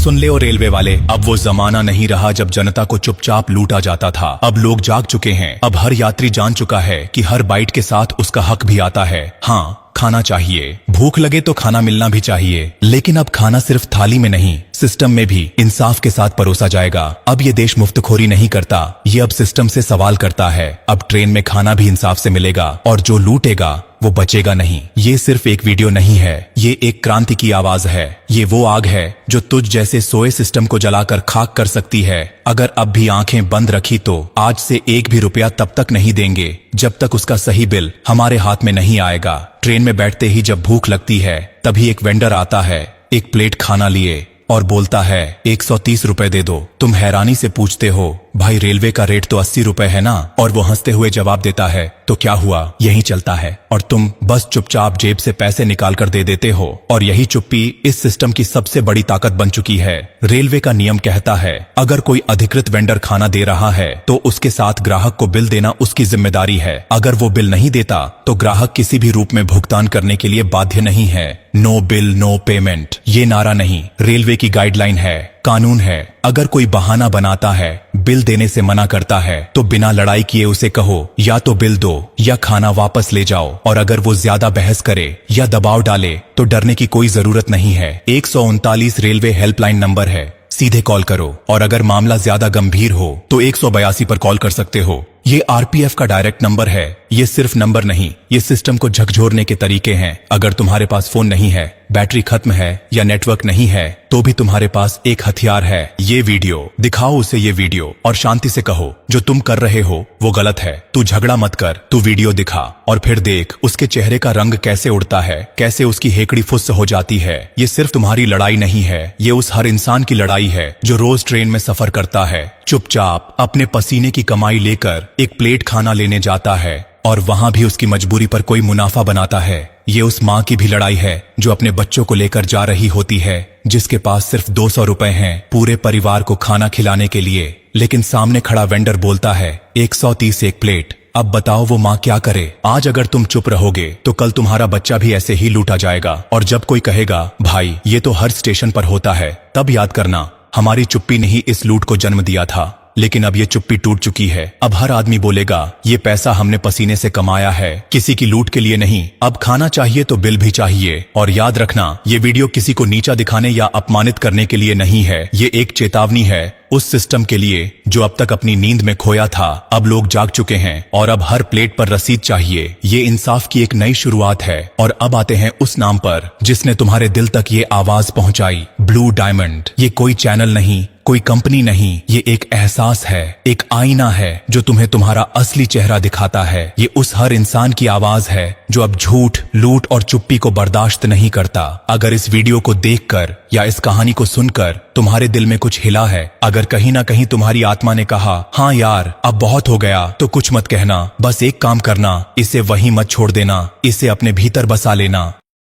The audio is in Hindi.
सुन ले ओ रेलवे वाले, अब वो जमाना नहीं रहा जब जनता को चुपचाप लूटा जाता था। अब लोग जाग चुके हैं। अब हर यात्री जान चुका है कि हर बाइट के साथ उसका हक भी आता है। हाँ, खाना चाहिए, भूख लगे तो खाना मिलना भी चाहिए, लेकिन अब खाना सिर्फ थाली में नहीं, सिस्टम में भी इंसाफ के साथ परोसा जाएगा। अब ये देश मुफ्तखोरी नहीं करता, ये अब सिस्टम से सवाल करता है। अब ट्रेन में खाना भी इंसाफ से मिलेगा और जो लूटेगा वो बचेगा नहीं। ये सिर्फ एक वीडियो नहीं है, ये एक क्रांति की आवाज है। ये वो आग है जो तुझ जैसे सोए सिस्टम को जलाकर खाक कर सकती है। अगर अब भी आंखें बंद रखी तो आज से एक भी रुपया तब तक नहीं देंगे जब तक उसका सही बिल हमारे हाथ में नहीं आएगा। ट्रेन में बैठते ही जब भूख लगती है तभी एक वेंडर आता है, एक प्लेट खाना लिए और बोलता है 130 रुपए दे दो। तुम हैरानी से पूछते हो, भाई रेलवे का रेट तो 80 रुपए है ना? और वो हंसते हुए जवाब देता है, तो क्या हुआ, यही चलता है। और तुम बस चुपचाप जेब से पैसे निकाल कर दे देते हो। और यही चुप्पी इस सिस्टम की सबसे बड़ी ताकत बन चुकी है। रेलवे का नियम कहता है, अगर कोई अधिकृत वेंडर खाना दे रहा है तो उसके साथ ग्राहक को बिल देना उसकी जिम्मेदारी है। अगर वो बिल नहीं देता तो ग्राहक किसी भी रूप में भुगतान करने के लिए बाध्य नहीं है। नो बिल नो पेमेंट, ये नारा नहीं, रेलवे की गाइडलाइन है, कानून है। अगर कोई बहाना बनाता है, बिल देने से मना करता है, तो बिना लड़ाई किए उसे कहो या तो बिल दो या खाना वापस ले जाओ। और अगर वो ज्यादा बहस करे या दबाव डाले तो डरने की कोई जरूरत नहीं है। 139 रेलवे हेल्पलाइन नंबर है, सीधे कॉल करो। और अगर मामला ज्यादा गंभीर हो तो 182 पर कॉल कर सकते हो। ये आरपीएफ का डायरेक्ट नंबर है। ये सिर्फ नंबर नहीं, ये सिस्टम को झकझोरने के तरीके हैं। अगर तुम्हारे पास फोन नहीं है, बैटरी खत्म है या नेटवर्क नहीं है, तो भी तुम्हारे पास एक हथियार है। ये वीडियो दिखाओ उसे, ये वीडियो, और शांति से कहो जो तुम कर रहे हो वो गलत है। तू झगड़ा मत कर, तू वीडियो दिखा और फिर देख उसके चेहरे का रंग कैसे उड़ता है, कैसे उसकी हेकड़ी फुस हो जाती है। ये सिर्फ तुम्हारी लड़ाई नहीं है, ये उस हर इंसान की लड़ाई है जो रोज ट्रेन में सफर करता है, चुपचाप अपने पसीने की कमाई लेकर एक प्लेट खाना लेने जाता है और वहां भी उसकी मजबूरी पर कोई मुनाफा बनाता है। ये उस माँ की भी लड़ाई है जो अपने बच्चों को लेकर जा रही होती है, जिसके पास सिर्फ 200 रुपए हैं पूरे परिवार को खाना खिलाने के लिए। लेकिन सामने खड़ा वेंडर बोलता है 130 एक प्लेट। अब बताओ वो माँ क्या करे? आज अगर तुम चुप रहोगे तो कल तुम्हारा बच्चा भी ऐसे ही लूटा जाएगा। और जब कोई कहेगा भाई ये तो हर स्टेशन पर होता है, तब याद करना हमारी चुप्पी ने ही इस लूट को जन्म दिया था। लेकिन अब ये चुप्पी टूट चुकी है। अब हर आदमी बोलेगा ये पैसा हमने पसीने से कमाया है, किसी की लूट के लिए नहीं। अब खाना चाहिए तो बिल भी चाहिए। और याद रखना, ये वीडियो किसी को नीचा दिखाने या अपमानित करने के लिए नहीं है। ये एक चेतावनी है उस सिस्टम के लिए जो अब तक अपनी नींद में खोया था। अब लोग जाग चुके हैं और अब हर प्लेट पर रसीद चाहिए। ये इंसाफ की एक नई शुरुआत है। और अब आते हैं उस नाम पर जिसने तुम्हारे दिल तक ये आवाज पहुंचाई, ब्लू डायमंड। ये कोई चैनल नहीं, कोई कंपनी नहीं, ये एक एहसास है, एक आईना है जो तुम्हें तुम्हारा असली चेहरा दिखाता है। ये उस हर इंसान की आवाज है जो अब झूठ, लूट और चुप्पी को बर्दाश्त नहीं करता। अगर इस वीडियो को देखकर या इस कहानी को सुनकर तुम्हारे दिल में कुछ हिला है, अगर कहीं ना कहीं तुम्हारी आत्मा ने कहा हाँ यार अब बहुत हो गया, तो कुछ मत कहना, बस एक काम करना, इसे वहीं मत छोड़ देना, इसे अपने भीतर बसा लेना।